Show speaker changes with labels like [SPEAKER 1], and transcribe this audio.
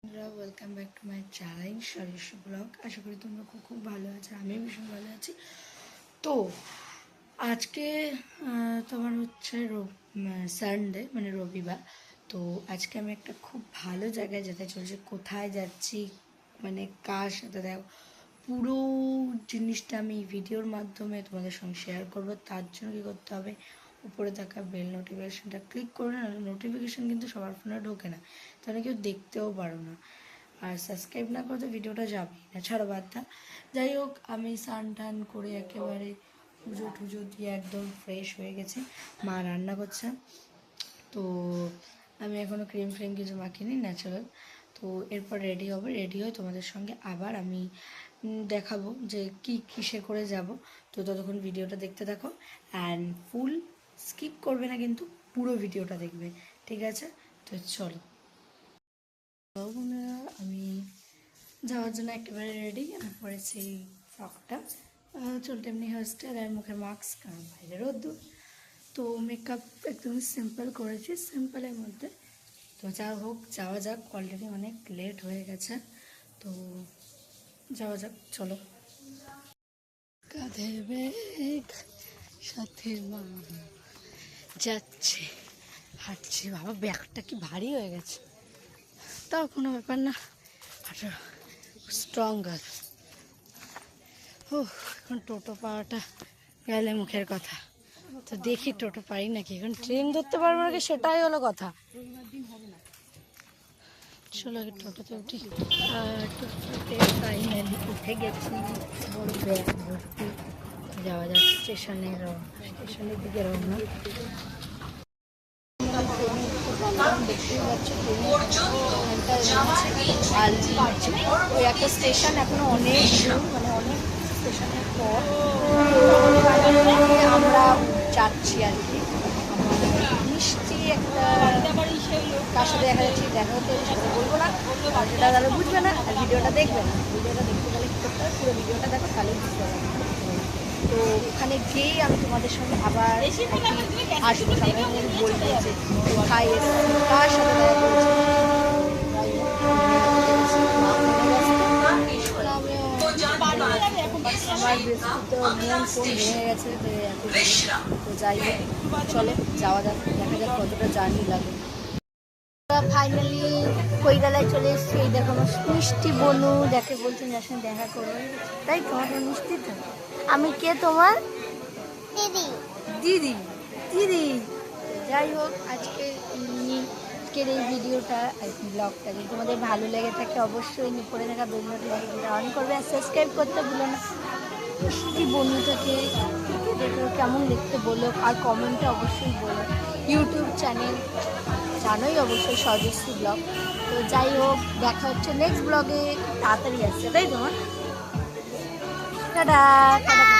[SPEAKER 1] Welcome back to my channel সরিষা blog. আশা করি তোমরা খুব ভালো আছো, আমিও ভীষণ ভালো আছি। তো আজকে তোমার হচ্ছে সানডে, মানে রবিবার। তো আজকে আমি একটা খুব ভালো জায়গায় যেতে চলছি। কোথায় যাচ্ছি, মানে কার সাথে, দেখো পুরো জিনিসটা আমি ভিডিওর মাধ্যমে তোমাদের সঙ্গে শেয়ার করবো। তার জন্য কী করতে হবে, উপরে থাকা বেল নোটিফিকেশানটা ক্লিক করে না, নোটিফিকেশান কিন্তু সবার ফোনে ঢোকে না, তাহলে কেউ দেখতেও পারো না। আর সাবস্ক্রাইব না করতে ভিডিওটা যাবেই না, ছাড়ো বার্তা। যাই হোক, আমি স্নান টান করে একেবারে পুজো টুজো দিয়ে একদম ফ্রেশ হয়ে গেছি। মা রান্না করছে, তো আমি এখনও ক্রিম ফ্রিম কিছু মাখিনি, ন্যাচারাল। তো এরপর রেডি হবে, রেডি হয়ে তোমাদের সঙ্গে আবার আমি দেখাবো যে কিসে করে যাব। তো ততক্ষণ ভিডিওটা দেখতে থাকো, অ্যান্ড ফুল স্কিপ করবে না কিন্তু, পুরো ভিডিওটা দেখবে, ঠিক আছে? তো চলো বন্ধুরা, আমি যাওয়ার জন্য একেবারে রেডি। আমি পরেছি ফ্রকটা, চুলটা এমনি হেয়ারস্টাইল আর মুখে মাস্ক, কারণ বাইরে রোদ্দুর। তো মেকআপ একদম সিম্পল করেছি, সিম্পলের মধ্যে। তো যা হোক, যাওয়া যাক, অলরেডি অনেক লেট হয়ে গেছে। তো যাওয়া যাক, চলো। কাঁধে ব্যাগ, সাথে মা, যাচ্ছে, হাঁটছি। বাবা, ব্যাগটা কি ভারী হয়ে গেছে, তাও কোনো ব্যাপার না, স্ট্রং গার্ল। ও, এখন টোটো পাওয়াটা গেলে মুখের কথা। তো দেখি টোটো পাই নাকি, এখন ট্রেন ধরতে পারবো নাকি সেটাই হলো কথা। চলো আগে টোটোতে উঠি। আর টোটোতে ফাইনালি উঠে গেছি, বড় ব্যাগ ভর্তি। যাওয়া যাক স্টেশনের দিকে রওনা। ওই একটা স্টেশন এখনো অনেক দূর, মানে অনেক স্টেশনের পর আমরা যাচ্ছি আর কি। আমার মিষ্টি একটা কার সাথে দেখা যাচ্ছে, দেখা হতে সেটা বলবো না, আর সেটা তাহলে বুঝবে না, আর ভিডিওটা দেখবে না। ভিডিওটা দেখতে গেলে কী করতে হবে, পুরো ভিডিওটা দেখো, তাহলে বুঝতে পারবে। তো ওখানে গিয়েই আমি তোমাদের সঙ্গে আবার আসবো, সামনে বলবো যে কোথায় এসেছি, কার সাথে দেখা করেছি। আমার বেশি তো মন ফোন ভেঙে গেছে, তো যাই হোক, চলো যাওয়া যাক, দেখা যাক কতটা জার্নি লাগে। ফাইনালি কৈরালায় চলে এসেছি। এই দেখো আমার মিষ্টি বনু, যাকে বলছেন, যার সঙ্গে দেখা করবো, তাই তোমার মিষ্টি তো। আমি কে, তোমার দিদি দিদি দিদি। যাই হোক, আজকের এই ভিডিওটা আর কি, ব্লগটা যদি তোমাদের ভালো লেগে থাকে, অবশ্যই উপরে থাকা বেল নোটিফিকেশনটা অন করবে, আর সাবস্ক্রাইব করতে ভুলো না। মিষ্টি বন্ধুটাকে দেখো কেমন দেখতে বলো, আর কমেন্টে অবশ্যই বলো। ইউটিউব চ্যানেল জানোই অবশ্যই, স্বদেশী ব্লগ। তো যাই হোক, দেখা হচ্ছে নেক্সট ব্লগে, তাড়াতাড়ি আসছে, তাই তোমার। Tata tata.